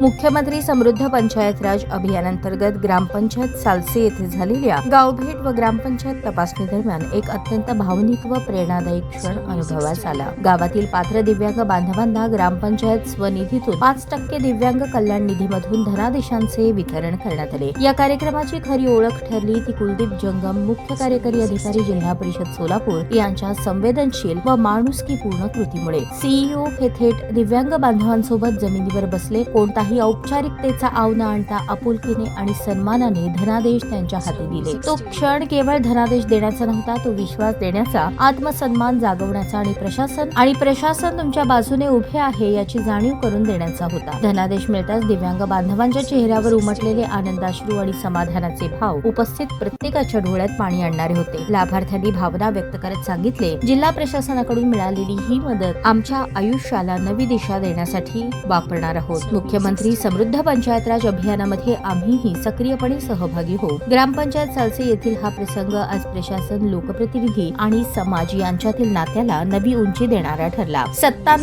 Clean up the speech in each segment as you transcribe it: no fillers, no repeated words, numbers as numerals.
मुख्यमंत्री समृद्ध पंचायत राज अभियानांतर्गत ग्रामपंचायत सालसे येथे झालेल्या गावभेट व ग्रामपंचायत तपासणी दरम्यान एक अत्यंत भावनिक व प्रेरणादायी क्षण अनुभवास आला। गावातील पात्र दिव्यांग बांधवांना ग्रामपंचायत स्वनिधीतून 5% दिव्यांग कल्याण निधीमधून धनादेशांचे वितरण करण्यात आले। या कार्यक्रमाची खरी ओळख ठरली ती कुलदीप जंगम, मुख्य कार्यकारी अधिकारी जिल्हा परिषद सोलापूर यांच्या संवेदनशील व माणुसकीपूर्ण कृतीमुळे। सीईओ हे थेट दिव्यांग बांधवांसोबत जमिनीवर बसले, कोणताही औपचारिकतेचा आव न आणता आपुलकीने आणि सन्मानाने धनादेश त्यांच्या हाती दिले। तो क्षण केवळ धनादेश देण्याचा नव्हता, तो विश्वास देण्याचा, आत्मसन्मान जागवण्याचा आणि प्रशासन तुमच्या बाजूने उभे आहे याची जाणीव करून देण्याचा होता। धनादेश मिळताच दिव्यांग बांधवांच्या चेहऱ्यावर उमटलेले आनंदाश्रू आणि समाधानाचे भाव उपस्थित प्रत्येकाच्या डोळ्यात पाणी आणणारे होते। लाभार्थ्यांनी भावना व्यक्त करत सांगितले, जिल्हा प्रशासनाकडून मिळालेली ही मदत आमच्या आयुष्याला नवी दिशा देण्यासाठी वापरणार आहोत। मुख्यमंत्री समृद्ध पंचायत राज अभियानामध्ये आम्हीही सक्रियपणे सहभागी होऊ। ग्रामपंचायत सालसे येथील हा प्रसंग आज प्रशासन, लोकप्रतिनिधी आणि समाज यांच्यातील नात्याला नवी उंची देणारा ठरला। सत्ता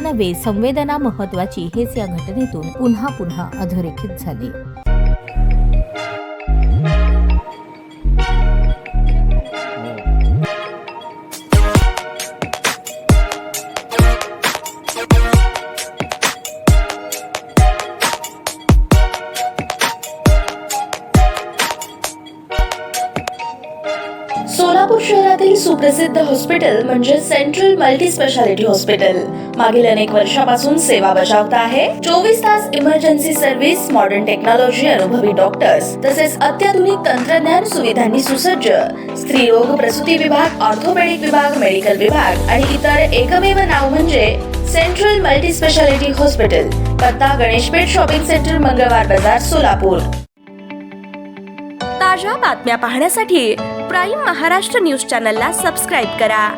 नव्हे संवेदना महत्वाची हेच या घटनेतून पुन्हा अधोरेखित झाले। सोलापूर शहरातील सुप्रसिद्ध हॉस्पिटल म्हणजे सेंट्रल मल्टी स्पेशालिटी हॉस्पिटल मागील अनेक वर्षापासून सेवा बजावत आहे। 24 तास इमर्जन्सी सर्व्हिस, मॉडर्न टेक्नॉलॉजी, अनुभवी डॉक्टर्स तसेच अत्याधुनिक तंत्रज्ञान सुविधांनी सुसज्ज स्त्रीरोग प्रसूती विभाग, ऑर्थोपेडिक विभाग, मेडिकल विभाग आणि इतर एकमेव नाव म्हणजे सेंट्रल मल्टी स्पेशालिटी हॉस्पिटल। पत्ता गणेशपेठ शॉपिंग सेंटर, मंगळवार बाजार, सोलापूर। ताज्या बातम्या पाहण्यासाठी प्राईम महाराष्ट्र न्यूज चॅनलला सबस्क्राईब करा।